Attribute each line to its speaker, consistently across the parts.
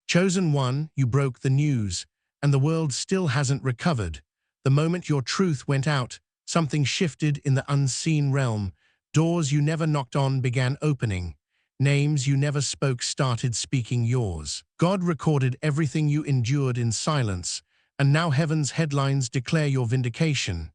Speaker 1: Chosen one, you broke the news, and the world still hasn't recovered. The moment your truth went out, something shifted in the unseen realm. Doors you never knocked on began opening. Names you never spoke started speaking yours. God recorded everything you endured in silence, and now heaven's headlines declare your vindication.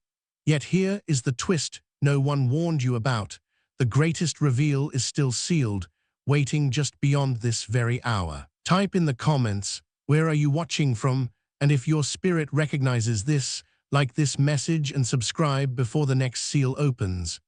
Speaker 1: Yet here is the twist no one warned you about. The greatest reveal is still sealed, waiting just beyond this very hour. Type in the comments, where are you watching from, and if your spirit recognizes this, like this message and subscribe before the next seal opens.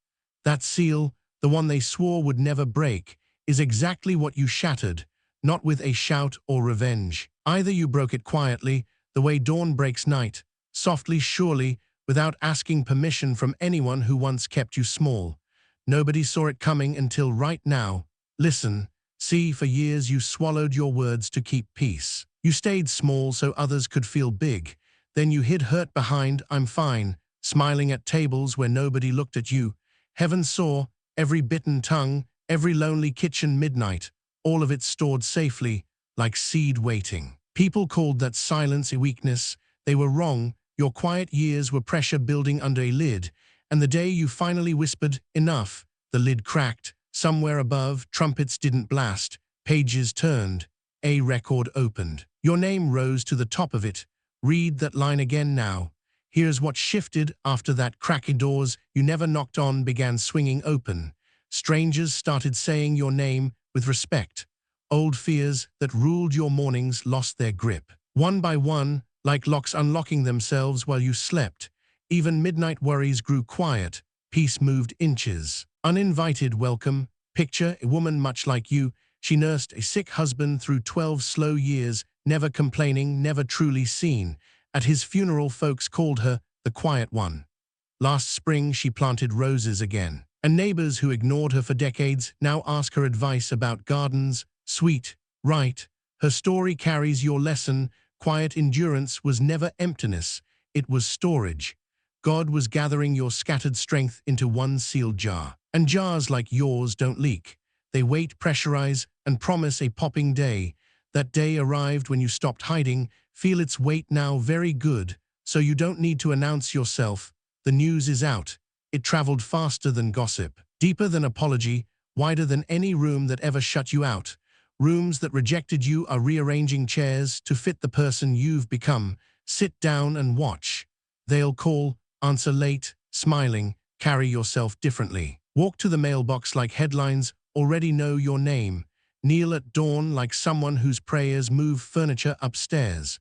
Speaker 1: That seal, the one they swore would never break, is exactly what you shattered, not with a shout or revenge. Either you broke it quietly, the way dawn breaks night, softly, surely, without asking permission from anyone who once kept you small. Nobody saw it coming until right now. Listen, see, for years you swallowed your words to keep peace. You stayed small so others could feel big. Then you hid hurt behind "I'm fine," smiling at tables where nobody looked at you. Heaven saw every bitten tongue, every lonely kitchen midnight, all of it stored safely, like seed waiting. People called that silence a weakness. They were wrong. Your quiet years were pressure building under a lid, and the day you finally whispered, "Enough," the lid cracked. Somewhere above, trumpets didn't blast, pages turned, a record opened. Your name rose to the top of it. Read that line again now. Here's what shifted after that cracky doors you never knocked on began swinging open. Strangers started saying your name with respect. Old fears that ruled your mornings lost their grip. One by one, like locks unlocking themselves while you slept, even midnight worries grew quiet, peace moved inches. Uninvited welcome, picture a woman much like you. She nursed a sick husband through 12 slow years, never complaining, never truly seen. At his funeral, folks called her the quiet one. Last spring, she planted roses again. And neighbors who ignored her for decades now ask her advice about gardens. Sweet, right? Her story carries your lesson. Quiet endurance was never emptiness, it was storage. God was gathering your scattered strength into one sealed jar. And jars like yours don't leak. They wait, pressurize, and promise a popping day. That day arrived when you stopped hiding. Feel its weight now, very good. So you don't need to announce yourself. The news is out. It traveled faster than gossip, deeper than apology, wider than any room that ever shut you out. Rooms that rejected you are rearranging chairs to fit the person you've become. Sit down and watch. They'll call, answer late, smiling, carry yourself differently. Walk to the mailbox like headlines already know your name. Kneel at dawn like someone whose prayers move furniture upstairs.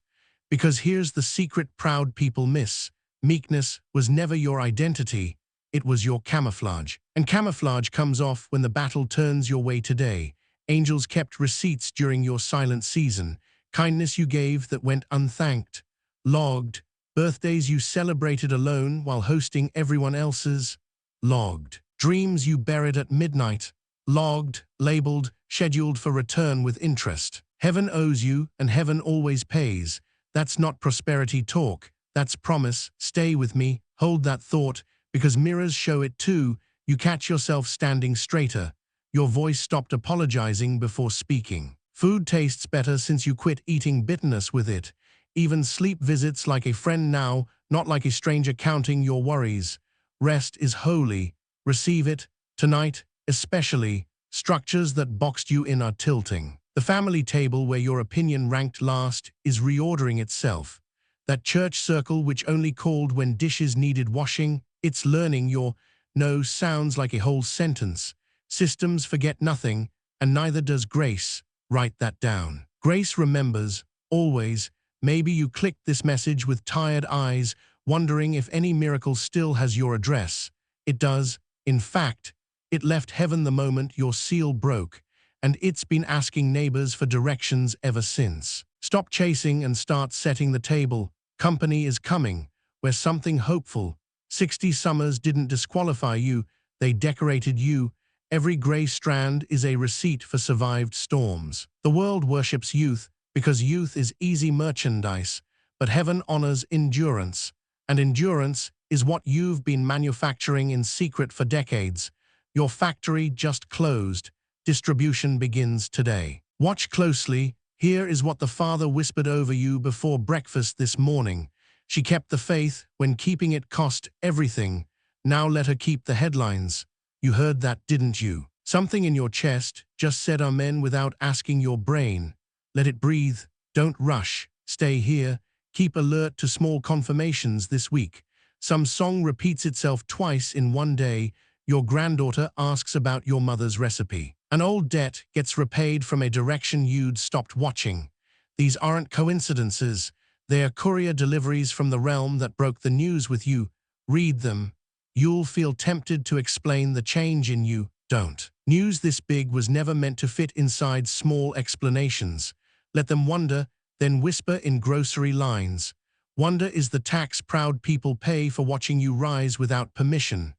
Speaker 1: Because here's the secret proud people miss. Meekness was never your identity. It was your camouflage. And camouflage comes off when the battle turns your way today. Angels kept receipts during your silent season. Kindness you gave that went unthanked. Logged. Birthdays you celebrated alone while hosting everyone else's. Logged. Dreams you buried at midnight. Logged, labeled, scheduled for return with interest. Heaven owes you, and heaven always pays. That's not prosperity talk. That's promise. Stay with me. Hold that thought, because mirrors show it too. You catch yourself standing straighter. Your voice stopped apologizing before speaking. Food tastes better since you quit eating bitterness with it. Even sleep visits like a friend now, not like a stranger counting your worries. Rest is holy. Receive it, tonight, especially. Structures that boxed you in are tilting. The family table where your opinion ranked last is reordering itself. That church circle which only called when dishes needed washing, it's learning your no sounds like a whole sentence. Systems forget nothing, and neither does grace. Write that down. Grace remembers, always. Maybe you clicked this message with tired eyes, wondering if any miracle still has your address. It does. In fact, it left heaven the moment your seal broke, and it's been asking neighbors for directions ever since. Stop chasing and start setting the table. Company is coming, where something hopeful. 60 summers didn't disqualify you, they decorated you. Every gray strand is a receipt for survived storms. The world worships youth because youth is easy merchandise, but heaven honors endurance, and endurance is what you've been manufacturing in secret for decades. Your factory just closed. Distribution begins today. Watch closely, Here is what the Father whispered over you before breakfast this morning. She kept the faith when keeping it cost everything. Now let her keep the headlines. You heard that, didn't you? Something in your chest just said amen without asking your brain. Let it breathe. Don't rush. Stay here. Keep alert to small confirmations this week. Some song repeats itself twice in one day. Your granddaughter asks about your mother's recipe. An old debt gets repaid from a direction you'd stopped watching. These aren't coincidences. They are courier deliveries from the realm that broke the news with you. Read them. You'll feel tempted to explain the change in you. Don't. News this big was never meant to fit inside small explanations. Let them wonder, then whisper in grocery lines. Wonder is the tax proud people pay for watching you rise without permission.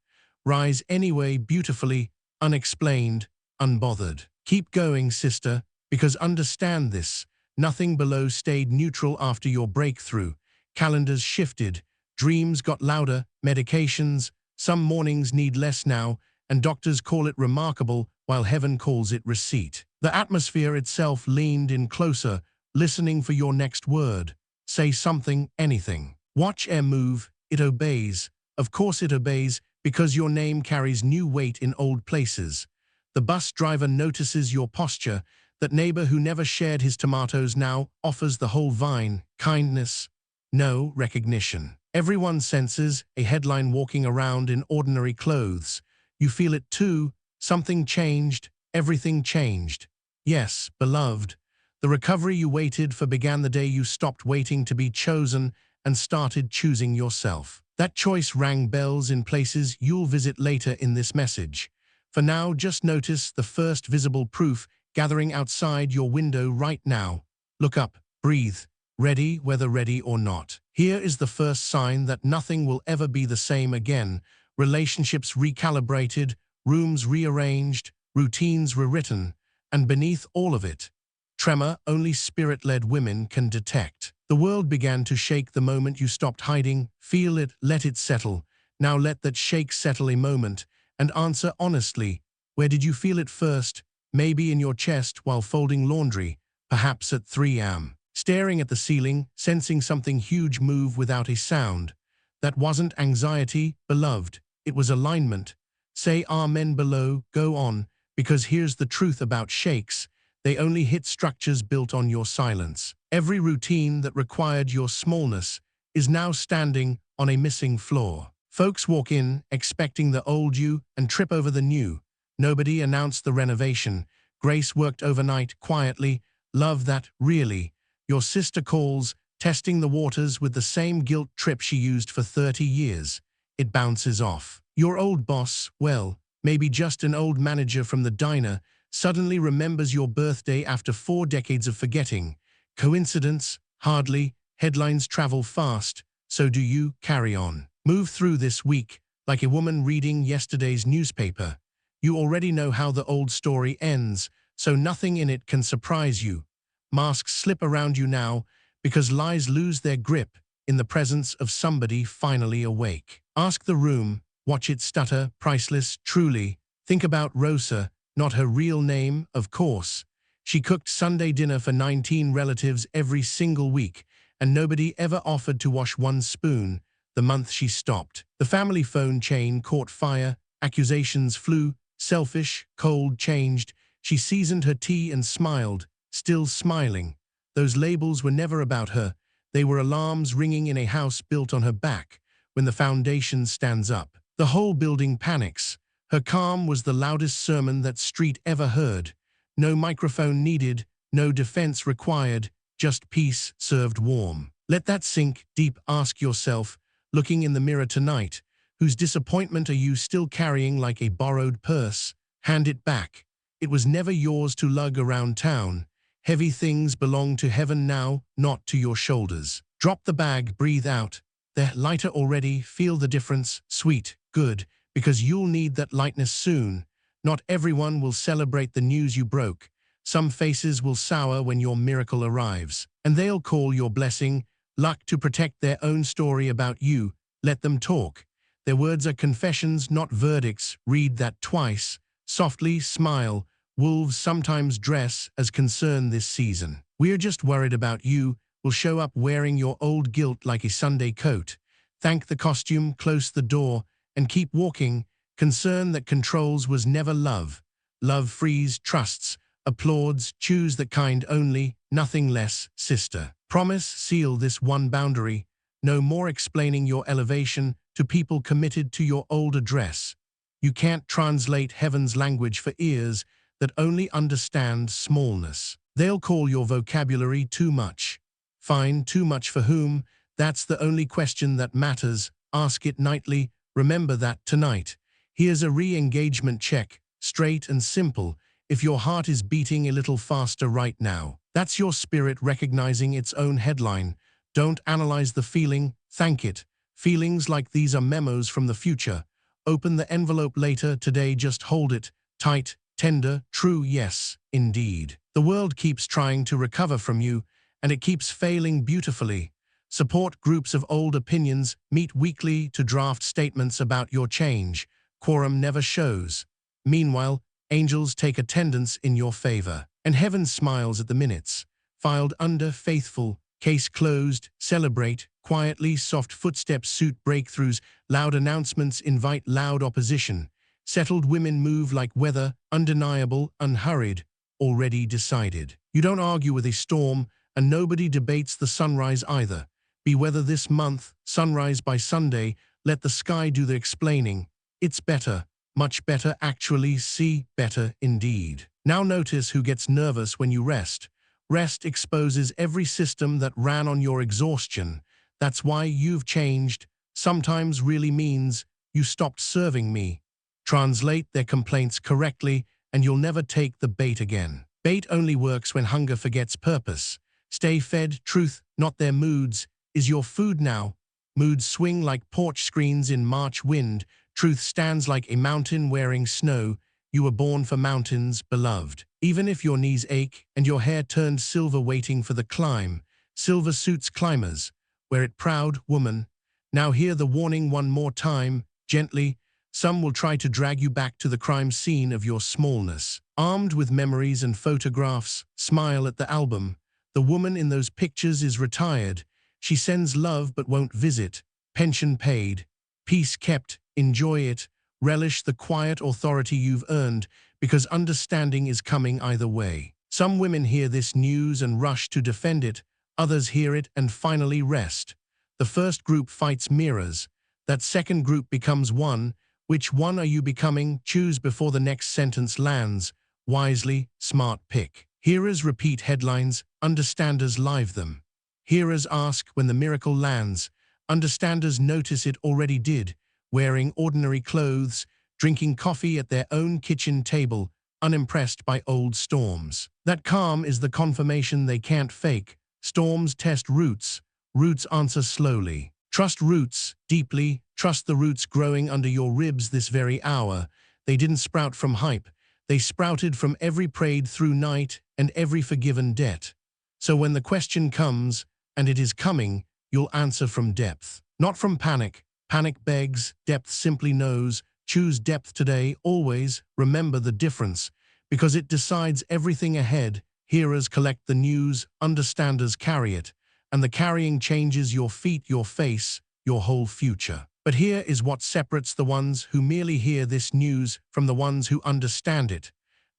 Speaker 1: Rise anyway, beautifully, unexplained, unbothered. Keep going, sister, because understand this. Nothing below stayed neutral after your breakthrough. Calendars shifted. Dreams got louder. Medications. Some mornings need less now, and doctors call it remarkable, while heaven calls it receipt. The atmosphere itself leaned in closer, listening for your next word. Say something, anything. Watch air move. It obeys. Of course it obeys, because your name carries new weight in old places. The bus driver notices your posture. That neighbor who never shared his tomatoes now offers the whole vine. Kindness. No recognition. Everyone senses a headline walking around in ordinary clothes. You feel it too. Something changed. Everything changed. Yes, beloved. The recovery you waited for began the day you stopped waiting to be chosen and started choosing yourself. That choice rang bells in places you'll visit later in this message. For now, just notice the first visible proof gathering outside your window right now. Look up, breathe, ready whether ready or not. Here is the first sign that nothing will ever be the same again. Relationships recalibrated, rooms rearranged, routines rewritten, and beneath all of it, tremor only spirit-led women can detect. The world began to shake the moment you stopped hiding. Feel it, let it settle. Now let that shake settle a moment and answer honestly. Where did you feel it first? Maybe in your chest while folding laundry, perhaps at 3 a.m. Staring at the ceiling, sensing something huge move without a sound. That wasn't anxiety, beloved. It was alignment. Say amen below, go on, because here's the truth about shakes. They only hit structures built on your silence. Every routine that required your smallness is now standing on a missing floor. Folks walk in expecting the old you and trip over the new. Nobody announced the renovation. Grace worked overnight quietly. Love that, really. Your sister calls, testing the waters with the same guilt trip she used for 30 years. It bounces off. Your old boss, well, maybe just an old manager from the diner, suddenly remembers your birthday after 4 decades of forgetting. Coincidence? Hardly. Headlines travel fast. So do you. Carry on. Move through this week like a woman reading yesterday's newspaper. You already know how the old story ends, so nothing in it can surprise you. Masks slip around you now because lies lose their grip in the presence of somebody finally awake. Ask the room, watch it stutter, priceless, truly. Think about Rosa, not her real name, of course. She cooked Sunday dinner for 19 relatives every single week, and nobody ever offered to wash one spoon the month she stopped. The family phone chain caught fire, accusations flew, selfish, cold, changed. She seasoned her tea and smiled, still smiling. Those labels were never about her. They were alarms ringing in a house built on her back. When the foundation stands up, the whole building panics. Her calm was the loudest sermon that street ever heard. No microphone needed, no defense required, just peace served warm. Let that sink deep. Ask yourself, looking in the mirror tonight, whose disappointment are you still carrying like a borrowed purse? Hand it back. It was never yours to lug around town. Heavy things belong to heaven now, not to your shoulders. Drop the bag, breathe out. They're lighter already, feel the difference, sweet, good, because you'll need that lightness soon. Not everyone will celebrate the news you broke. Some faces will sour when your miracle arrives, and they'll call your blessing luck to protect their own story about you. Let them talk. Their words are confessions, not verdicts. Read that twice. Softly, smile. Wolves sometimes dress as concern this season. "We're just worried about you," will show up wearing your old guilt like a Sunday coat. Thank the costume, close the door, and keep walking. Concern that controls was never love. Love frees, trusts, applauds, choose the kind only, nothing less, sister. Promise, seal this one boundary. No more explaining your elevation to people committed to your old address. You can't translate heaven's language for ears that only understand smallness. They'll call your vocabulary too much. Fine, too much for whom? That's the only question that matters. Ask it nightly. Remember that tonight. Here's a re-engagement check, straight and simple. If your heart is beating a little faster right now, that's your spirit recognizing its own headline. Don't analyze the feeling, thank it. Feelings like these are memos from the future. Open the envelope later, today just hold it. Tight, tender, true, yes, indeed. The world keeps trying to recover from you, and it keeps failing beautifully. Support groups of old opinions meet weekly to draft statements about your change. Quorum never shows. Meanwhile, angels take attendance in your favor, and heaven smiles at the minutes. Filed under, faithful, case closed, celebrate, quietly, soft footsteps suit breakthroughs, loud announcements invite loud opposition. Settled women move like weather, undeniable, unhurried, already decided. You don't argue with a storm, and nobody debates the sunrise either. Be weather this month, sunrise by Sunday, let the sky do the explaining. It's better, much better actually, see, better indeed. Now notice who gets nervous when you rest. Rest exposes every system that ran on your exhaustion. That's why you've changed. Sometimes really means you stopped serving me. Translate their complaints correctly, and you'll never take the bait again. Bait only works when hunger forgets purpose. Stay fed, truth, not their moods, is your food now. Moods swing like porch screens in March wind. Truth stands like a mountain wearing snow. You were born for mountains, beloved. Even if your knees ache and your hair turned silver waiting for the climb, silver suits climbers. Wear it proud, woman. Now hear the warning one more time, gently. Some will try to drag you back to the crime scene of your smallness. Armed with memories and photographs, smile at the album. The woman in those pictures is retired. She sends love but won't visit. Pension paid. Peace kept. Enjoy it. Relish the quiet authority you've earned, because understanding is coming either way. Some women hear this news and rush to defend it. Others hear it and finally rest. The first group fights mirrors. That second group becomes one. Which one are you becoming? Choose before the next sentence lands. Wisely, smart pick. Hearers repeat headlines, understanders live them. Hearers ask when the miracle lands. Understanders notice it already did. Wearing ordinary clothes, drinking coffee at their own kitchen table, unimpressed by old storms. That calm is the confirmation they can't fake. Storms test roots. Roots answer slowly. Trust roots, deeply. Trust the roots growing under your ribs this very hour. They didn't sprout from hype. They sprouted from every prayed through night and every forgiven debt. So when the question comes, and it is coming, you'll answer from depth. Not from panic. Panic begs, depth simply knows. Choose depth today, always. Remember the difference, because it decides everything ahead. Hearers collect the news, understanders carry it, and the carrying changes your feet, your face, your whole future. But here is what separates the ones who merely hear this news from the ones who understand it.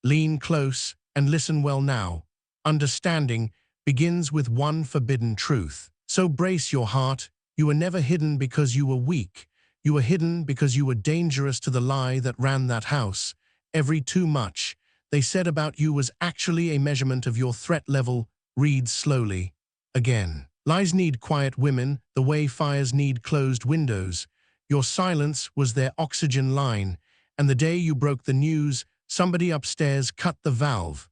Speaker 1: Lean close and listen well now. Understanding begins with one forbidden truth. So brace your heart. You were never hidden because you were weak. You were hidden because you were dangerous to the lie that ran that house. Every too much they said about you was actually a measurement of your threat level. Read slowly. Again. Lies need quiet women, the way fires need closed windows. Your silence was their oxygen line, and the day you broke the news, somebody upstairs cut the valve.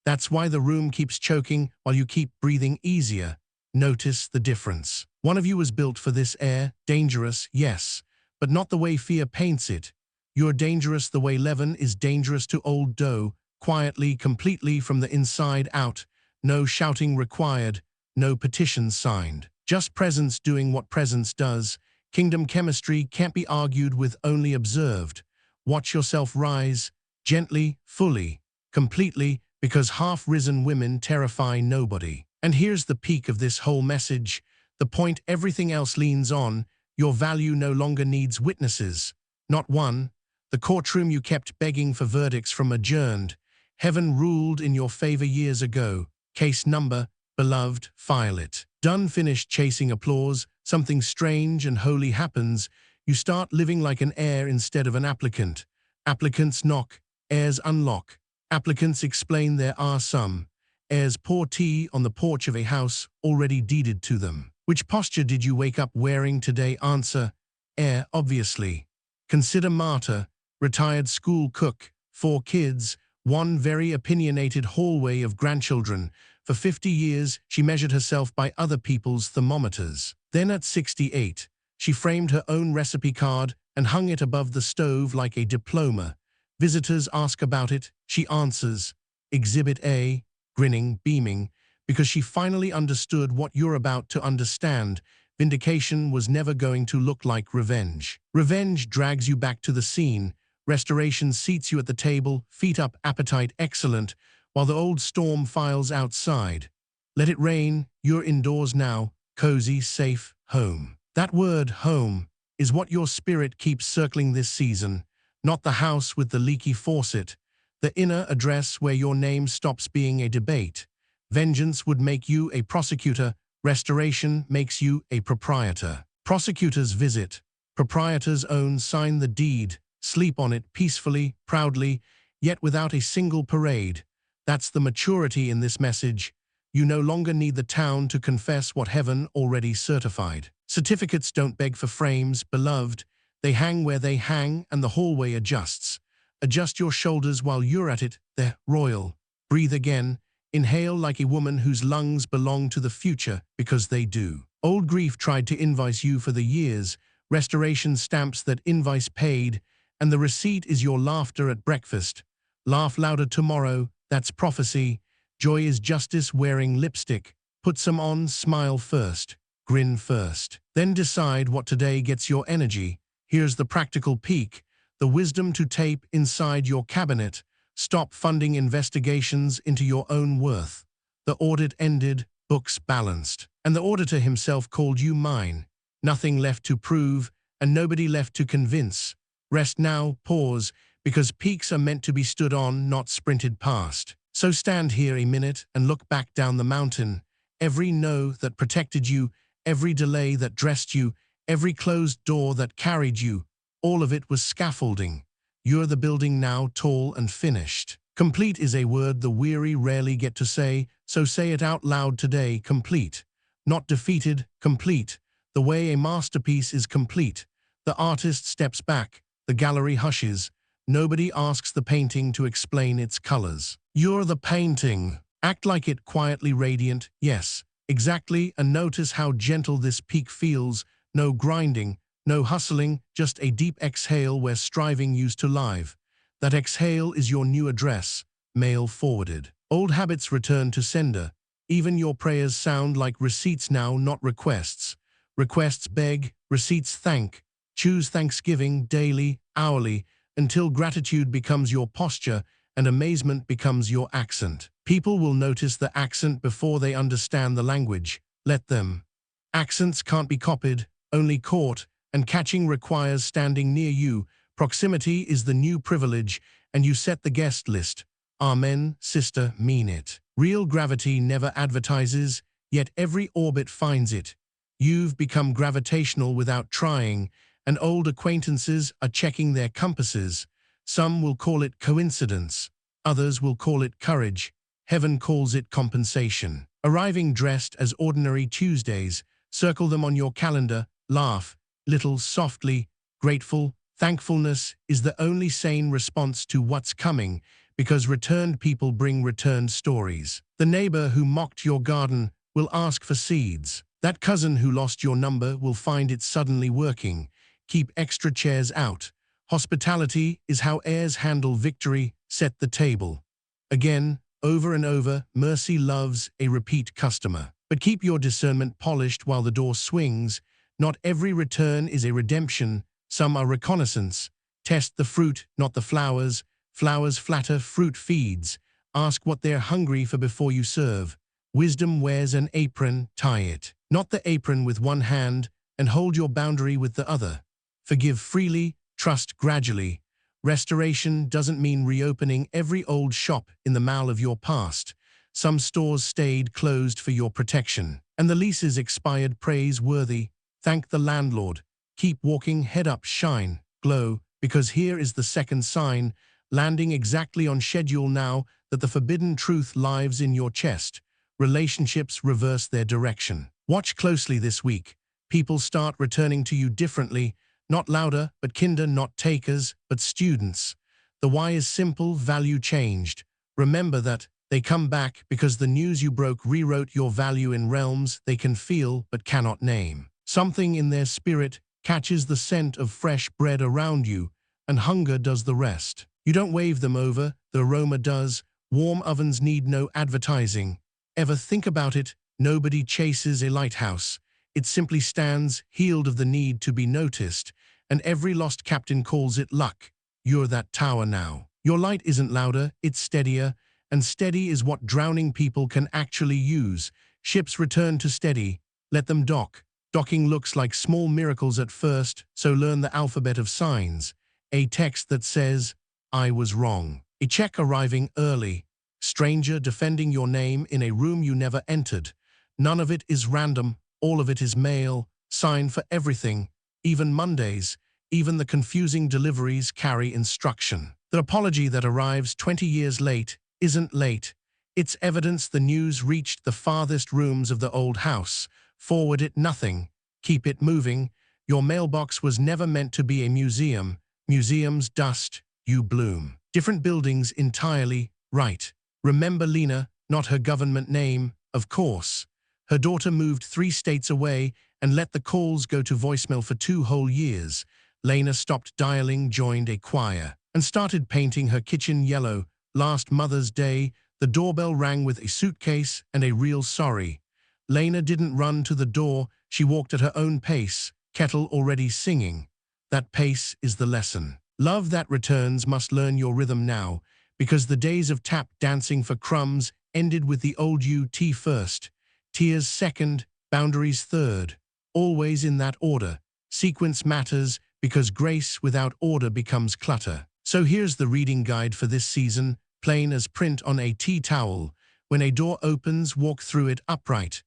Speaker 1: That's why the room keeps choking while you keep breathing easier. Notice the difference. One of you was built for this air, dangerous, yes, but not the way fear paints it. You're dangerous the way leaven is dangerous to old dough, quietly, completely from the inside out. No shouting required, no petitions signed. Just presence doing what presence does. Kingdom chemistry can't be argued with, only observed. Watch yourself rise, gently, fully, completely, because half-risen women terrify nobody. And here's the peak of this whole message, the point everything else leans on: your value no longer needs witnesses. Not one. The courtroom you kept begging for verdicts from adjourned. Heaven ruled in your favor years ago. Case number, beloved, file it. Done, finished chasing applause. Something strange and holy happens. You start living like an heir instead of an applicant. Applicants knock, heirs unlock. Applicants explain there are some. Heirs pour tea on the porch of a house already deeded to them. Which posture did you wake up wearing today? Answer: heir, obviously. Consider martyr, retired school cook, 4 kids, one very opinionated hallway of grandchildren. For 50 years, she measured herself by other people's thermometers. Then at 68, she framed her own recipe card and hung it above the stove like a diploma. Visitors ask about it. She answers, Exhibit A, grinning, beaming, because she finally understood what you're about to understand. Vindication was never going to look like revenge. Revenge drags you back to the scene. Restoration seats you at the table, feet up, appetite excellent, while the old storm files outside. Let it rain, you're indoors now, cozy, safe, home. That word, home, is what your spirit keeps circling this season, not the house with the leaky faucet, the inner address where your name stops being a debate. Vengeance would make you a prosecutor, restoration makes you a proprietor. Prosecutors visit, proprietors own, sign the deed, sleep on it peacefully, proudly, yet without a single parade. That's the maturity in this message. You no longer need the town to confess what heaven already certified. Certificates don't beg for frames, beloved. They hang where they hang, and the hallway adjusts. Adjust your shoulders while you're at it. They're royal. Breathe again. Inhale like a woman whose lungs belong to the future, because they do. Old grief tried to invoice you for the years. Restoration stamps that invoice paid, and the receipt is your laughter at breakfast. Laugh louder tomorrow. That's prophecy. Joy is justice wearing lipstick. Put some on, smile first. Grin first. Then decide what today gets your energy. Here's the practical peek. The wisdom to tape inside your cabinet. Stop funding investigations into your own worth. The audit ended, books balanced. And the auditor himself called you mine. Nothing left to prove, and nobody left to convince. Rest now, pause, because peaks are meant to be stood on, not sprinted past. So stand here a minute and look back down the mountain. Every no that protected you, every delay that dressed you, every closed door that carried you, all of it was scaffolding. You're the building now, tall and finished. Complete is a word the weary rarely get to say, so say it out loud today. Complete. Not defeated, complete. The way a masterpiece is complete. The artist steps back, the gallery hushes. Nobody asks the painting to explain its colors. You're the painting. Act like it, quietly radiant. Yes, exactly, and notice how gentle this peak feels. No grinding, no hustling, just a deep exhale where striving used to live. That exhale is your new address, mail forwarded. Old habits return to sender. Even your prayers sound like receipts now, not requests. Requests beg, receipts thank. Choose thanksgiving daily, hourly, until gratitude becomes your posture and amazement becomes your accent. People will notice the accent before they understand the language. Let them. Accents can't be copied, only caught, and catching requires standing near you. Proximity is the new privilege, and you set the guest list. Amen, sister, mean it. Real gravity never advertises, yet every orbit finds it. You've become gravitational without trying, and old acquaintances are checking their compasses. Some will call it coincidence. Others will call it courage. Heaven calls it compensation. Arriving dressed as ordinary Tuesdays, circle them on your calendar, laugh, little, softly, grateful. Thankfulness is the only sane response to what's coming, because returned people bring returned stories. The neighbor who mocked your garden will ask for seeds. That cousin who lost your number will find it suddenly working. Keep extra chairs out. Hospitality is how heirs handle victory. Set the table. Again, over and over, mercy loves a repeat customer. But keep your discernment polished while the door swings. Not every return is a redemption. Some are reconnaissance. Test the fruit, not the flowers. Flowers flatter, fruit feeds. Ask what they're hungry for before you serve. Wisdom wears an apron, tie it. Not the apron with one hand, and hold your boundary with the other. Forgive freely, trust gradually. Restoration doesn't mean reopening every old shop in the mall of your past. Some stores stayed closed for your protection, and the leases expired praiseworthy. Thank the landlord. Keep walking, head up, shine, glow, because here is the second sign, landing exactly on schedule now that the forbidden truth lives in your chest. Relationships reverse their direction. Watch closely this week. People start returning to you differently, not louder, but kinder, not takers, but students. The why is simple, value changed. Remember that they come back because the news you broke rewrote your value in realms they can feel but cannot name. Something in their spirit catches the scent of fresh bread around you, and hunger does the rest. You don't wave them over, the aroma does. Warm ovens need no advertising. Ever think about it? Nobody chases a lighthouse. It simply stands, healed of the need to be noticed, and every lost captain calls it luck. You're that tower now. Your light isn't louder, it's steadier, and steady is what drowning people can actually use. Ships return to steady. Let them dock. Docking looks like small miracles at first, so learn the alphabet of signs. A text that says, I was wrong. A check arriving early. Stranger defending your name in a room you never entered. None of it is random, all of it is mail, sign for everything, even Mondays, even the confusing deliveries carry instruction. The apology that arrives 20 years late isn't late. It's evidence the news reached the farthest rooms of the old house. Forward it nothing. Keep it moving. Your mailbox was never meant to be a museum. Museums dust, you bloom. Different buildings entirely, right. Remember Lena, not her government name, of course. Her daughter moved 3 states away and let the calls go to voicemail for 2 whole years. Lena stopped dialing, joined a choir, and started painting her kitchen yellow. Last Mother's Day, the doorbell rang with a suitcase and a real sorry. Lena didn't run to the door, she walked at her own pace, kettle already singing. That pace is the lesson. Love that returns must learn your rhythm now, because the days of tap dancing for crumbs ended with the old you. Tea first, tears second, boundaries third. Always in that order. Sequence matters because grace without order becomes clutter. So here's the reading guide for this season, plain as print on a tea towel. When a door opens, walk through it upright.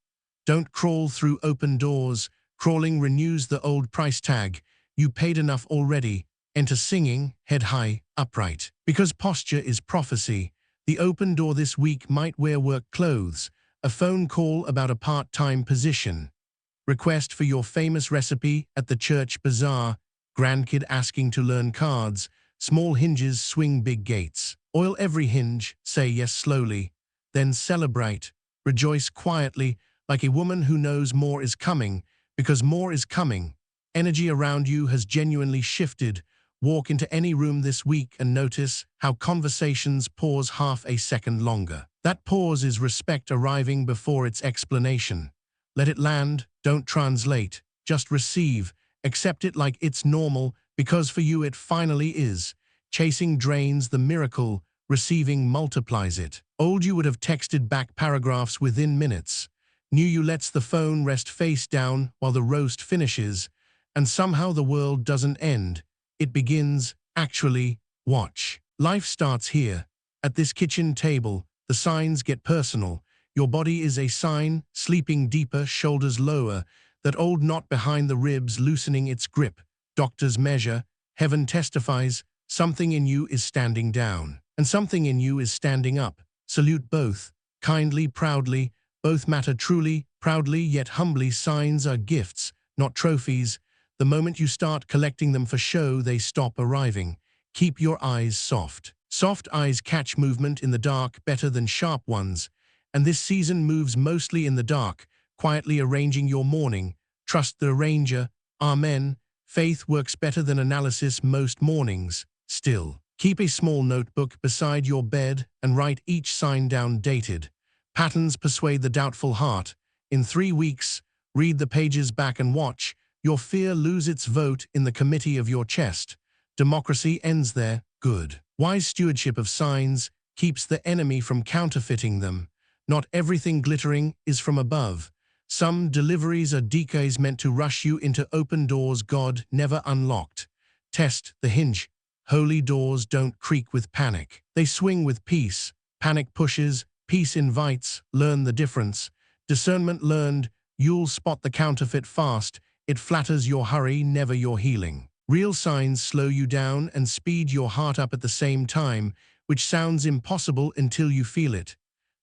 Speaker 1: Don't crawl through open doors. Crawling renews the old price tag. You paid enough already. Enter singing, head high, upright. Because posture is prophecy. The open door this week might wear work clothes. A phone call about a part-time position. Request for your famous recipe at the church bazaar. Grandkid asking to learn cards. Small hinges swing big gates. Oil every hinge, say yes slowly. Then celebrate. Rejoice quietly, like a woman who knows more is coming, because more is coming. Energy around you has genuinely shifted. Walk into any room this week and notice how conversations pause half a second longer. That pause is respect arriving before its explanation. Let it land, don't translate, just receive. Accept it like it's normal, because for you it finally is. Chasing drains the miracle, receiving multiplies it. Old you would have texted back paragraphs within minutes. New you lets the phone rest face down while the roast finishes, and somehow the world doesn't end. It begins, actually. Watch. Life starts here. At this kitchen table, the signs get personal. Your body is a sign, sleeping deeper, shoulders lower, that old knot behind the ribs loosening its grip. Doctors measure, heaven testifies, something in you is standing down, and something in you is standing up. Salute both, kindly, proudly, both matter truly, proudly yet humbly. Signs are gifts, not trophies. The moment you start collecting them for show, they stop arriving. Keep your eyes soft. Soft eyes catch movement in the dark better than sharp ones, and this season moves mostly in the dark, quietly arranging your morning. Trust the arranger. Amen. Faith works better than analysis most mornings. Still, keep a small notebook beside your bed and write each sign down dated. Patterns persuade the doubtful heart. In 3 weeks, read the pages back and watch your fear lose its vote in the committee of your chest. Democracy ends there. Good. Wise stewardship of signs. keeps the enemy from counterfeiting them. Not everything glittering is from above. Some deliveries are decoys meant to rush you into open doors God never unlocked. Test the hinge. Holy doors don't creak with panic. They swing with peace. Panic pushes, peace invites. Learn the difference. Discernment learned, you'll spot the counterfeit fast. It flatters your hurry, never your healing. Real signs slow you down and speed your heart up at the same time, which sounds impossible until you feel it.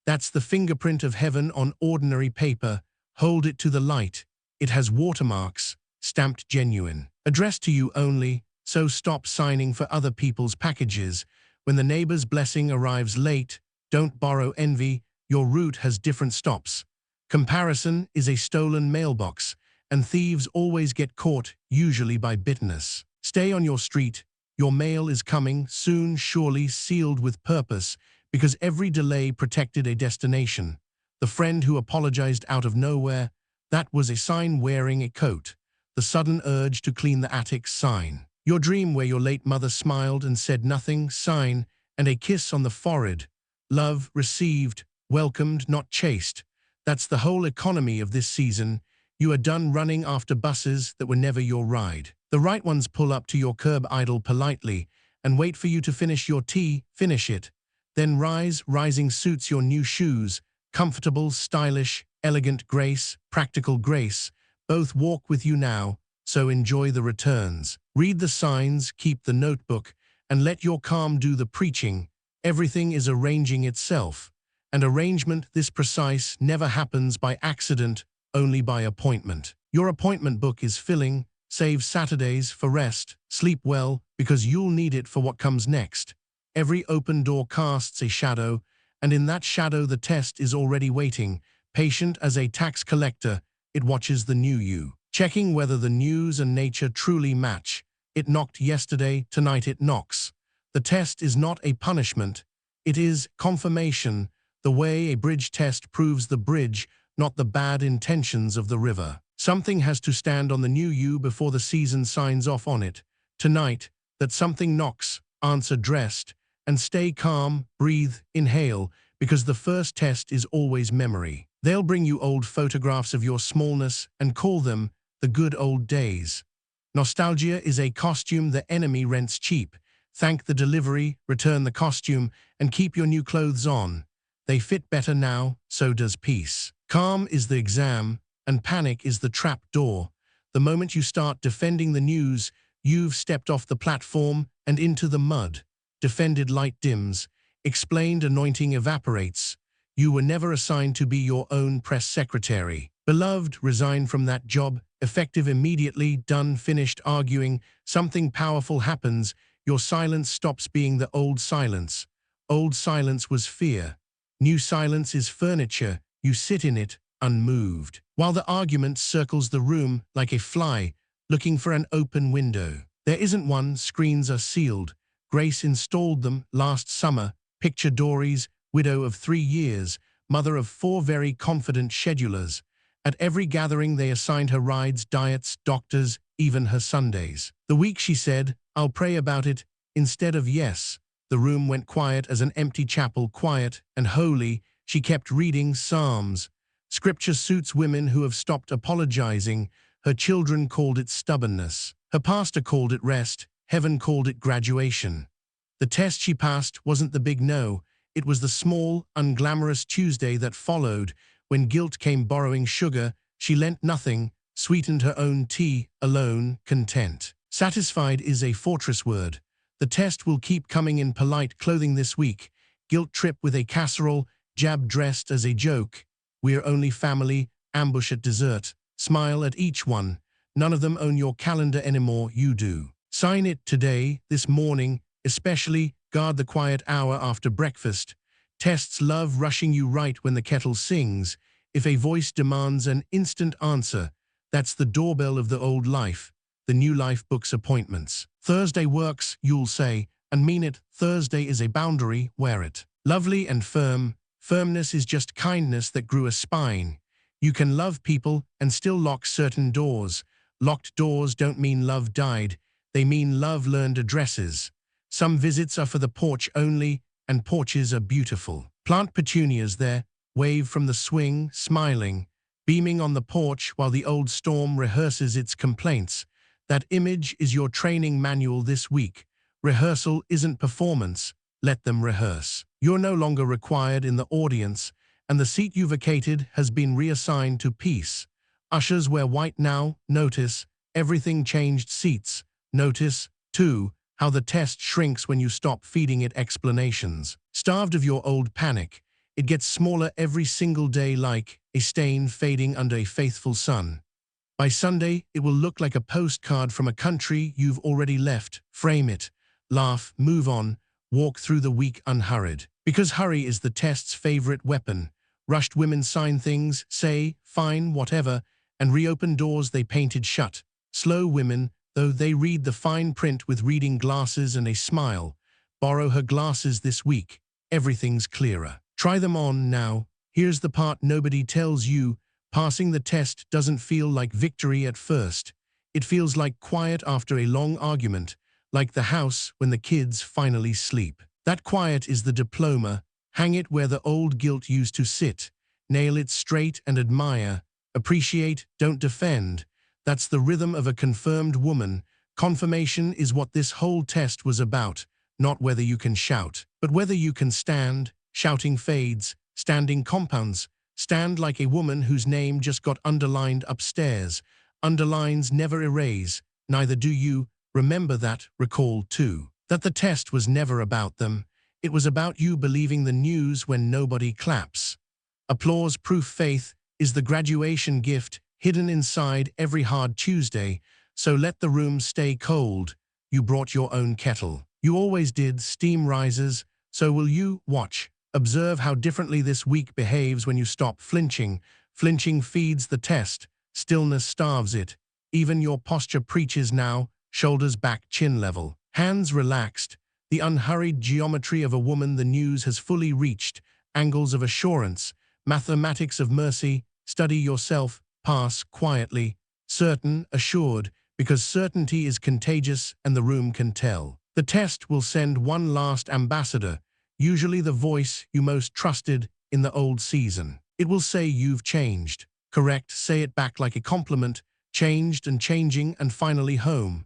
Speaker 1: That's the fingerprint of heaven on ordinary paper. Hold it to the light. It has watermarks, stamped genuine. Addressed to you only, so stop signing for other people's packages. When the neighbor's blessing arrives late, don't borrow envy. Your route has different stops. Comparison is a stolen mailbox, and thieves always get caught, usually by bitterness. Stay on your street. Your mail is coming, soon, surely, sealed with purpose, because every delay protected a destination. The friend who apologized out of nowhere, that was a sign wearing a coat. The sudden urge to clean the attic, sign. Your dream where your late mother smiled and said nothing, sign. And a kiss on the forehead. Love received, welcomed, not chased. That's the whole economy of this season. You are done running after buses that were never your ride. The right ones pull up to your curb idle politely and wait for you to finish your tea, finish it. Then rise, rising suits your new shoes, comfortable, stylish, elegant grace, practical grace, both walk with you now, so enjoy the returns. Read the signs, keep the notebook, and let your calm do the preaching. Everything is arranging itself. And arrangement this precise never happens by accident, only by appointment. Your appointment book is filling. Save Saturdays for rest, sleep well, because you'll need it for what comes next. Every open door casts a shadow, and in that shadow the test is already waiting. Patient as a tax collector, it watches the new you, checking whether the news and nature truly match. It knocked yesterday, tonight it knocks. The test is not a punishment, it is confirmation, the way a bridge test proves the bridge, not the bad intentions of the river. Something has to stand on the new you before the season signs off on it. Tonight, that something knocks, answer dressed, and stay calm, breathe, inhale, because the first test is always memory. They'll bring you old photographs of your smallness and call them the good old days. Nostalgia is a costume the enemy rents cheap. Thank the delivery, return the costume, and keep your new clothes on. They fit better now, so does peace. Calm is the exam, and panic is the trap door. The moment you start defending the news, you've stepped off the platform and into the mud. Defended light dims, explained anointing evaporates. You were never assigned to be your own press secretary. Beloved, resign from that job, effective immediately, done, finished arguing, something powerful happens, your silence stops being the old silence. Old silence was fear. New silence is furniture, you sit in it, unmoved. While the argument circles the room like a fly, looking for an open window. There isn't one, screens are sealed. Grace installed them last summer, picture Dory's, widow of 3 years, mother of 4 very confident schedulers. At every gathering they assigned her rides, diets, doctors, even her Sundays. The week she said, I'll pray about it, instead of yes. The room went quiet as an empty chapel, quiet and holy. She kept reading Psalms. Scripture suits women who have stopped apologizing. Her children called it stubbornness. Her pastor called it rest. Heaven called it graduation. The test she passed wasn't the big no. It was the small, unglamorous Tuesday that followed. When guilt came borrowing sugar, she lent nothing, sweetened her own tea, alone, content. Satisfied is a fortress word. The test will keep coming in polite clothing this week. Guilt trip with a casserole, jab dressed as a joke. We're only family, ambush at dessert. Smile at each one. None of them own your calendar anymore, you do. Sign it today, this morning, especially, guard the quiet hour after breakfast. Tests love rushing you right when the kettle sings. If a voice demands an instant answer, that's the doorbell of the old life. The new life books appointments. Thursday works, you'll say, and mean it. Thursday is a boundary, wear it. Lovely and firm. Firmness is just kindness that grew a spine. You can love people and still lock certain doors. Locked doors don't mean love died. They mean love learned addresses. Some visits are for the porch only. and porches are beautiful. Plant petunias there, wave from the swing, smiling, beaming on the porch while the old storm rehearses its complaints. That image is your training manual this week. Rehearsal isn't performance. Let them rehearse. You're no longer required in the audience, and the seat you vacated has been reassigned to peace. Ushers wear white now. Notice, everything changed seats. Notice, too, how the test shrinks when you stop feeding it explanations. Starved of your old panic, it gets smaller every single day like a stain fading under a faithful sun. By Sunday, it will look like a postcard from a country you've already left. Frame it, laugh, move on, walk through the week unhurried. Because hurry is the test's favorite weapon. Rushed women sign things, say, fine, whatever, and reopen doors they painted shut. Slow women, though they read the fine print with reading glasses and a smile, borrow her glasses this week. Everything's clearer. Try them on now. Here's the part nobody tells you. Passing the test doesn't feel like victory at first. It feels like quiet after a long argument, like the house when the kids finally sleep. That quiet is the diploma. Hang it where the old guilt used to sit. Nail it straight and admire. Appreciate, don't defend. That's the rhythm of a confirmed woman. Confirmation is what this whole test was about, not whether you can shout, but whether you can stand. Shouting fades, standing compounds. Stand like a woman whose name just got underlined upstairs. Underlines never erase, neither do you. Remember that, recall too, that the test was never about them. It was about you believing the news when nobody claps. Applause-proof faith is the graduation gift hidden inside every hard Tuesday, so let the room stay cold. You brought your own kettle. You always did. Steam rises, so will you. Watch. Observe how differently this week behaves when you stop flinching. Flinching feeds the test. Stillness starves it. Even your posture preaches now. Shoulders back, chin level. Hands relaxed. The unhurried geometry of a woman the news has fully reached. Angles of assurance. Mathematics of mercy. Study yourself. Pass quietly. Certain, assured, because certainty is contagious and the room can tell. The test will send one last ambassador, usually the voice you most trusted in the old season. It will say you've changed. Correct, say it back like a compliment. Changed and changing and finally home.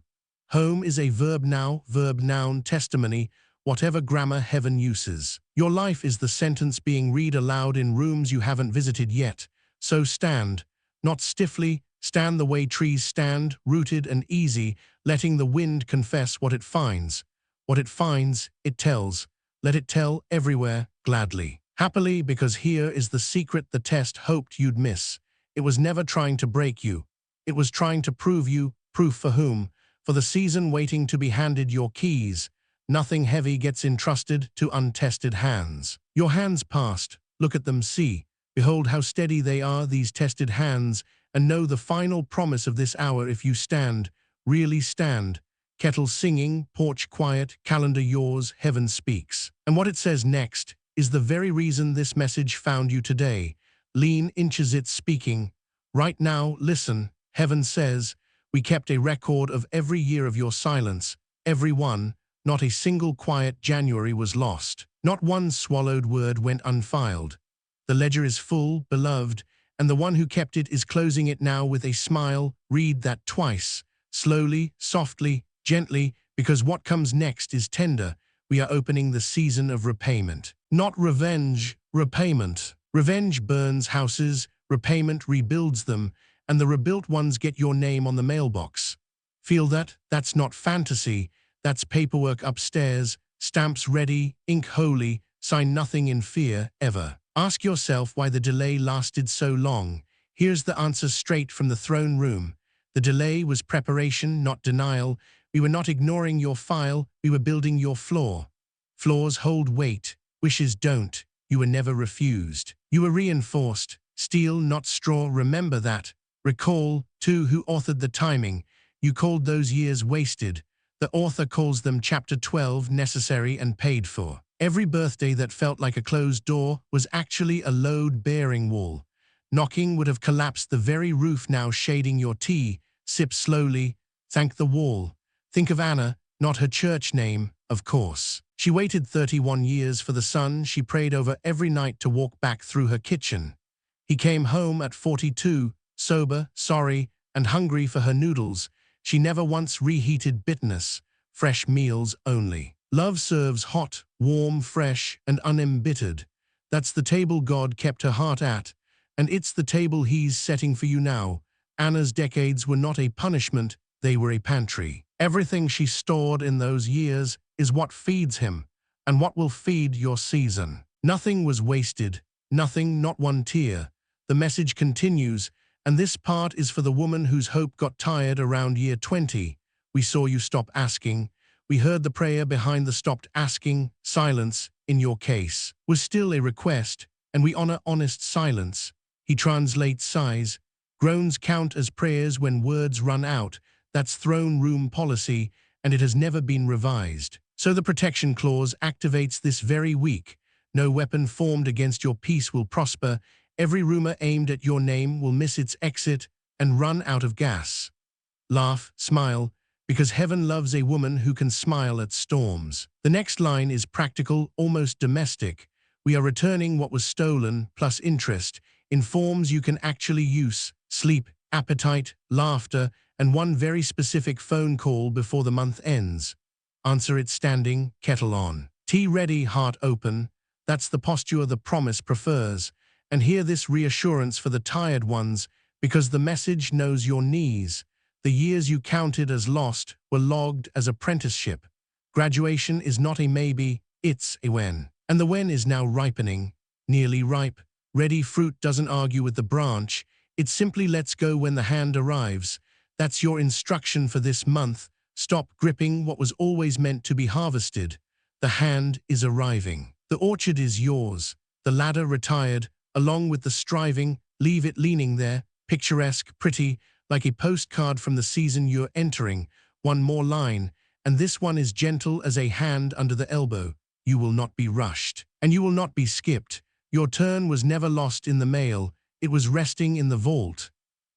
Speaker 1: Home is a verb now, verb noun, testimony, whatever grammar heaven uses. Your life is the sentence being read aloud in rooms you haven't visited yet. So stand, not stiffly, stand the way trees stand, rooted and easy, letting the wind confess what it finds. What it finds, it tells. Let it tell everywhere, gladly. Happily, because here is the secret the test hoped you'd miss. It was never trying to break you. It was trying to prove you. Proof for whom? For the season waiting to be handed your keys. Nothing heavy gets entrusted to untested hands. Your hands passed. Look at them, see. Behold how steady they are, these tested hands, and know the final promise of this hour if you stand, really stand. Kettle singing, porch quiet, calendar yours, heaven speaks. And what it says next is the very reason this message found you today. Lean inches it speaking. Right now, listen, heaven says, we kept a record of every year of your silence, every one, not a single quiet January was lost. Not one swallowed word went unfiled. The ledger is full, beloved, and the one who kept it is closing it now with a smile. Read that twice, slowly, softly, gently, because what comes next is tender. We are opening the season of repayment. Not revenge, repayment. Revenge burns houses, repayment rebuilds them, and the rebuilt ones get your name on the mailbox. Feel that? That's not fantasy. That's paperwork upstairs, stamps ready, ink holy, sign nothing in fear, ever. Ask yourself why the delay lasted so long. Here's the answer straight from the throne room. The delay was preparation, not denial. We were not ignoring your file, we were building your floor. Floors hold weight, wishes don't. You were never refused. You were reinforced. Steel, not straw, remember that. Recall, too, who authored the timing. You called those years wasted. The author calls them Chapter 12, necessary and paid for. Every birthday that felt like a closed door was actually a load-bearing wall. Knocking would have collapsed the very roof now shading your tea. Sip slowly. Thank the wall. Think of Anna, not her church name, of course. She waited 31 years for the son she prayed over every night to walk back through her kitchen. He came home at 42, sober, sorry, and hungry for her noodles. She never once reheated bitterness, fresh meals only. Love serves hot, warm, fresh, and unembittered. That's the table God kept her heart at, and it's the table He's setting for you now. Anna's decades were not a punishment, they were a pantry. Everything she stored in those years is what feeds him, and what will feed your season. Nothing was wasted, nothing, not one tear. The message continues, and this part is for the woman whose hope got tired around year 20. We saw you stop asking. We heard the prayer behind the stopped asking. Silence, in your case, was still a request, and we honor honest silence. He translates sighs. Groans count as prayers when words run out. That's throne room policy, and it has never been revised. So the protection clause activates this very week. No weapon formed against your peace will prosper. Every rumor aimed at your name will miss its exit and run out of gas. Laugh, smile, because heaven loves a woman who can smile at storms. The next line is practical, almost domestic. We are returning what was stolen, plus interest, in forms you can actually use: sleep, appetite, laughter, and one very specific phone call before the month ends. Answer it standing, kettle on. Tea ready, heart open. That's the posture the promise prefers. And hear this reassurance for the tired ones, because the message knows your knees. The years you counted as lost were logged as apprenticeship. Graduation is not a maybe, it's a when. And the when is now ripening, nearly ripe. Ready fruit doesn't argue with the branch, it simply lets go when the hand arrives. That's your instruction for this month. Stop gripping what was always meant to be harvested. The hand is arriving. The orchard is yours. The ladder retired, along with the striving. Leave it leaning there, picturesque, pretty, like a postcard from the season you're entering. One more line, and this one is gentle as a hand under the elbow. You will not be rushed, and you will not be skipped. Your turn was never lost in the mail. It was resting in the vault.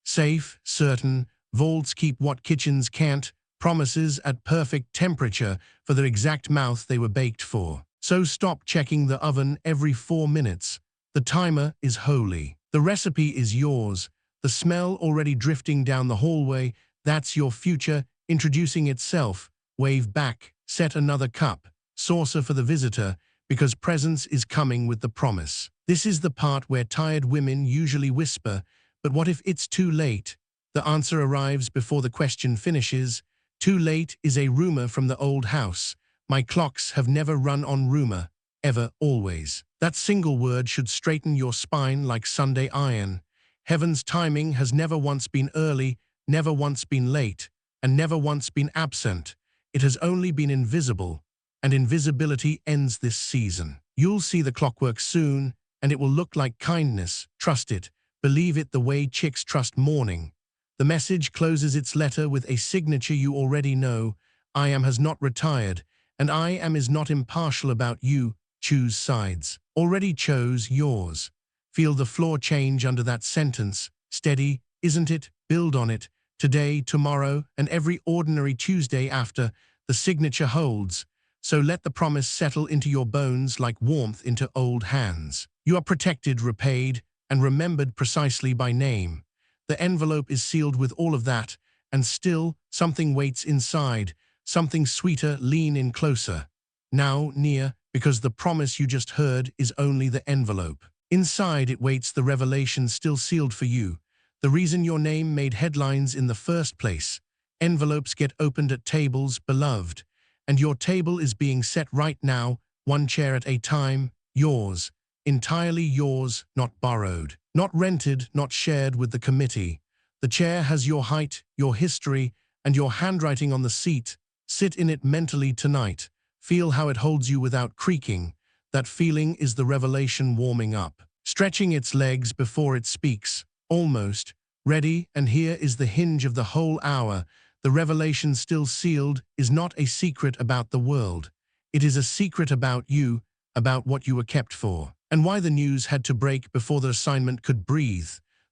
Speaker 1: Safe, certain, vaults keep what kitchens can't. Promises at perfect temperature for the exact mouth they were baked for. So stop checking the oven every 4 minutes. The timer is holy. The recipe is yours. The smell already drifting down the hallway, that's your future introducing itself. Wave back, set another cup, saucer for the visitor, because presence is coming with the promise. This is the part where tired women usually whisper, but what if it's too late? The answer arrives before the question finishes. Too late is a rumor from the old house. My clocks have never run on rumor, ever, always. That single word should straighten your spine like Sunday iron. Heaven's timing has never once been early, never once been late, and never once been absent. It has only been invisible, and invisibility ends this season. You'll see the clockwork soon, and it will look like kindness. Trust it, believe it the way chicks trust morning. The message closes its letter with a signature you already know. I am has not retired, and I am is not impartial about you. Choose sides. Already chose yours. Feel the floor change under that sentence. Steady, isn't it? Build on it. Today, tomorrow, and every ordinary Tuesday after, the signature holds. So let the promise settle into your bones like warmth into old hands. You are protected, repaid, and remembered precisely by name. The envelope is sealed with all of that, and still, something waits inside, something sweeter. Lean in closer. Now, near, because the promise you just heard is only the envelope. Inside it waits the revelation still sealed for you. The reason your name made headlines in the first place. Envelopes get opened at tables, beloved. And your table is being set right now, one chair at a time, yours. Entirely yours, not borrowed. Not rented, not shared with the committee. The chair has your height, your history, and your handwriting on the seat. Sit in it mentally tonight. Feel how it holds you without creaking. That feeling is the revelation warming up, stretching its legs before it speaks. Almost ready, and here is the hinge of the whole hour. The revelation still sealed is not a secret about the world. It is a secret about you, about what you were kept for, and why the news had to break before the assignment could breathe.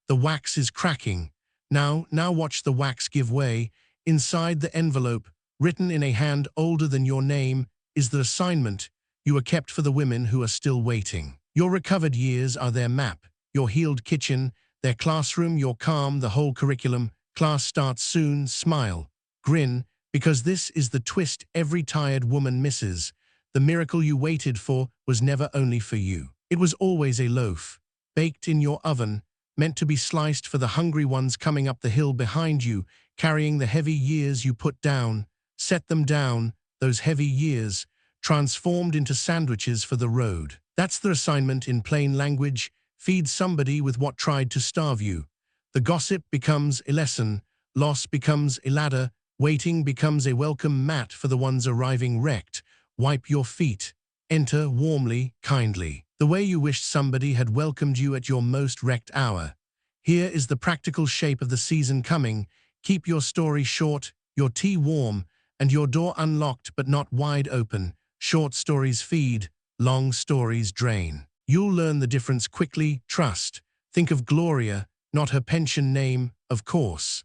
Speaker 1: The wax is cracking. Now watch the wax give way. Inside the envelope, written in a hand older than your name, is the assignment you are kept for the women who are still waiting. Your recovered years are their map, your healed kitchen, their classroom, your calm, the whole curriculum. Class starts soon, smile, grin, because this is the twist every tired woman misses. The miracle you waited for was never only for you. It was always a loaf, baked in your oven, meant to be sliced for the hungry ones coming up the hill behind you, carrying the heavy years you put down. Set them down, those heavy years, transformed into sandwiches for the road. That's the assignment in plain language. Feed somebody with what tried to starve you. The gossip becomes a lesson, loss becomes a ladder, waiting becomes a welcome mat for the ones arriving wrecked. Wipe your feet. Enter warmly, kindly, the way you wished somebody had welcomed you at your most wrecked hour. Here is the practical shape of the season coming. Keep your story short, your tea warm, and your door unlocked but not wide open. Short stories feed, long stories drain. You'll learn the difference quickly. Trust. Think of Gloria, not her pension name, of course.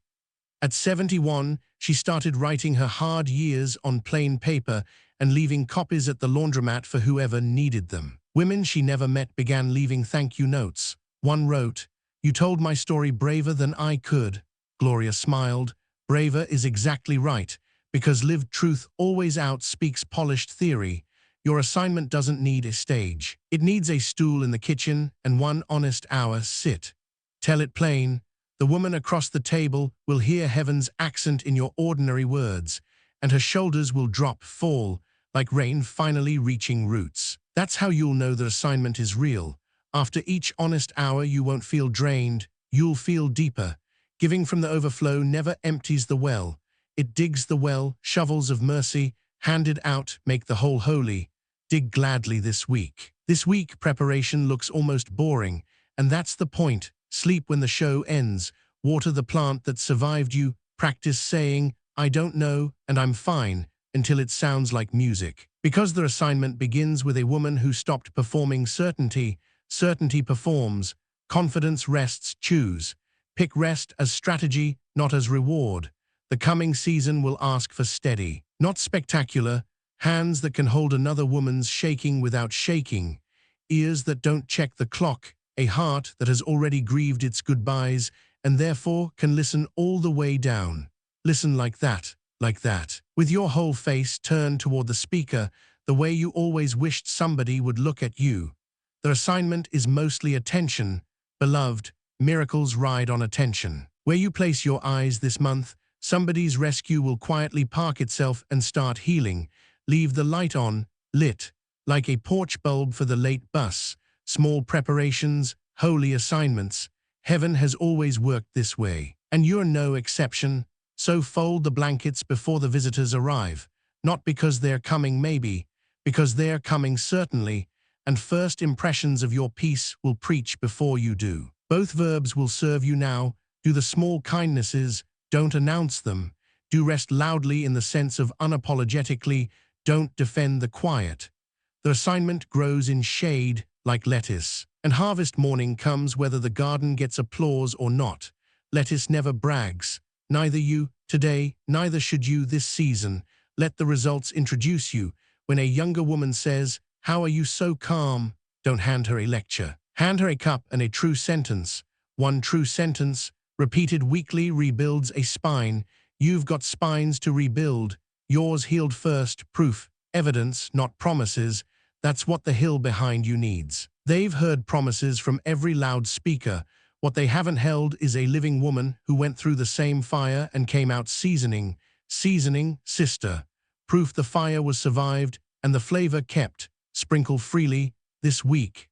Speaker 1: At 71, she started writing her hard years on plain paper and leaving copies at the laundromat for whoever needed them. Women she never met began leaving thank you notes. One wrote, "You told my story braver than I could." Gloria smiled. Braver is exactly right, because lived truth always outspeaks polished theory. Your assignment doesn't need a stage. It needs a stool in the kitchen and one honest hour. Sit. Tell it plain. The woman across the table will hear heaven's accent in your ordinary words, and her shoulders will fall, like rain finally reaching roots. That's how you'll know the assignment is real. After each honest hour, you won't feel drained, you'll feel deeper. Giving from the overflow never empties the well. It digs the well, shovels of mercy, handed out, make the whole holy. Dig gladly this week. This week, preparation looks almost boring, and that's the point. Sleep when the show ends. Water the plant that survived you. Practice saying, "I don't know, and I'm fine," until it sounds like music. Because the assignment begins with a woman who stopped performing certainty. Certainty performs. Confidence rests. Choose. Pick rest as strategy, not as reward. The coming season will ask for steady, not spectacular, hands that can hold another woman's shaking without shaking, ears that don't check the clock, a heart that has already grieved its goodbyes and therefore can listen all the way down. Listen like that, with your whole face turned toward the speaker, the way you always wished somebody would look at you. The assignment is mostly attention. Beloved, miracles ride on attention. Where you place your eyes this month, somebody's rescue will quietly park itself and start healing. Leave the light on, lit, like a porch bulb for the late bus. Small preparations, holy assignments. Heaven has always worked this way, and you're no exception. So fold the blankets before the visitors arrive, not because they're coming maybe, because they're coming certainly, and first impressions of your peace will preach before you do. Both verbs will serve you now. Do the small kindnesses, don't announce them. Do rest loudly in the sense of unapologetically, don't defend the quiet. The assignment grows in shade like lettuce, and harvest morning comes whether the garden gets applause or not. Lettuce never brags. Neither you, today, neither should you this season. Let the results introduce you. When a younger woman says, "How are you so calm?" don't hand her a lecture. Hand her a cup and a true sentence. One true sentence, repeated weekly, rebuilds a spine. You've got spines to rebuild. Yours healed first. Proof, evidence, not promises. That's what the hill behind you needs. They've heard promises from every loudspeaker. What they haven't held is a living woman who went through the same fire and came out seasoning. Seasoning, sister. Proof the fire was survived and the flavor kept. Sprinkle freely this week.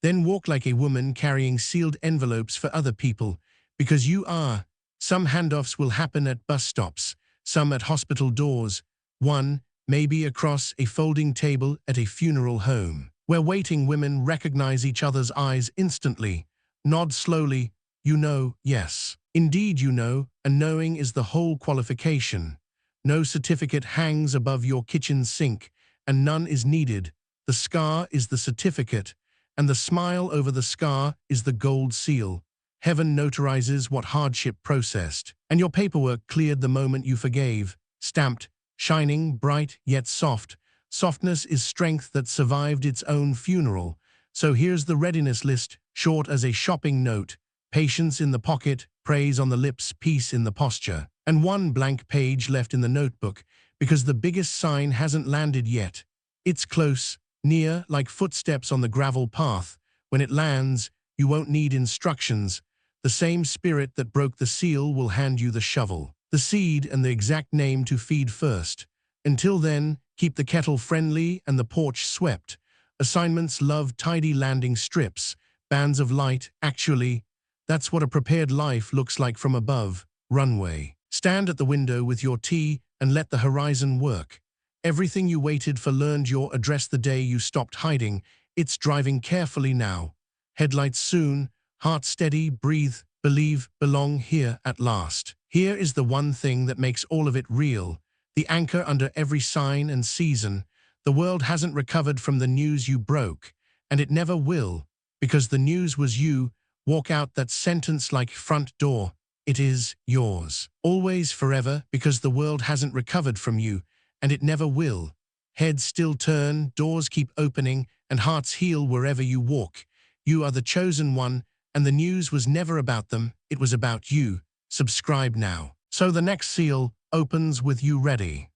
Speaker 1: Then walk like a woman carrying sealed envelopes for other people, because you are. Some handoffs will happen at bus stops, some at hospital doors, one maybe across a folding table at a funeral home, where waiting women recognize each other's eyes instantly. Nod slowly, you know, yes. Indeed you know, and knowing is the whole qualification. No certificate hangs above your kitchen sink, and none is needed. The scar is the certificate, and the smile over the scar is the gold seal. Heaven notarizes what hardship processed, and your paperwork cleared the moment you forgave, stamped, shining, bright, yet soft, Softness is strength that survived its own funeral. So here's the readiness list, short as a shopping note. Patience in the pocket, praise on the lips, peace in the posture. And one blank page left in the notebook, because the biggest sign hasn't landed yet. It's close, near, like footsteps on the gravel path. When it lands, you won't need instructions. The same spirit that broke the seal will hand you the shovel, the seed, and the exact name to feed first. Until then, keep the kettle friendly and the porch swept. Assignments love tidy landing strips, bands of light. Actually, that's what a prepared life looks like from above. Runway. Stand at the window with your tea and let the horizon work. Everything you waited for learned your address the day you stopped hiding. It's driving carefully now. Headlights soon. Heart steady, breathe, believe, belong here at last. Here is the one thing that makes all of it real. The anchor under every sign and season. The world hasn't recovered from the news you broke, and it never will, because the news was you. Walk out that sentence like front door. It is yours. Always, forever, because the world hasn't recovered from you, and it never will. Heads still turn, doors keep opening, and hearts heal wherever you walk. You are the chosen one, and the news was never about them, it was about you. Subscribe now. So the next seal opens with you ready.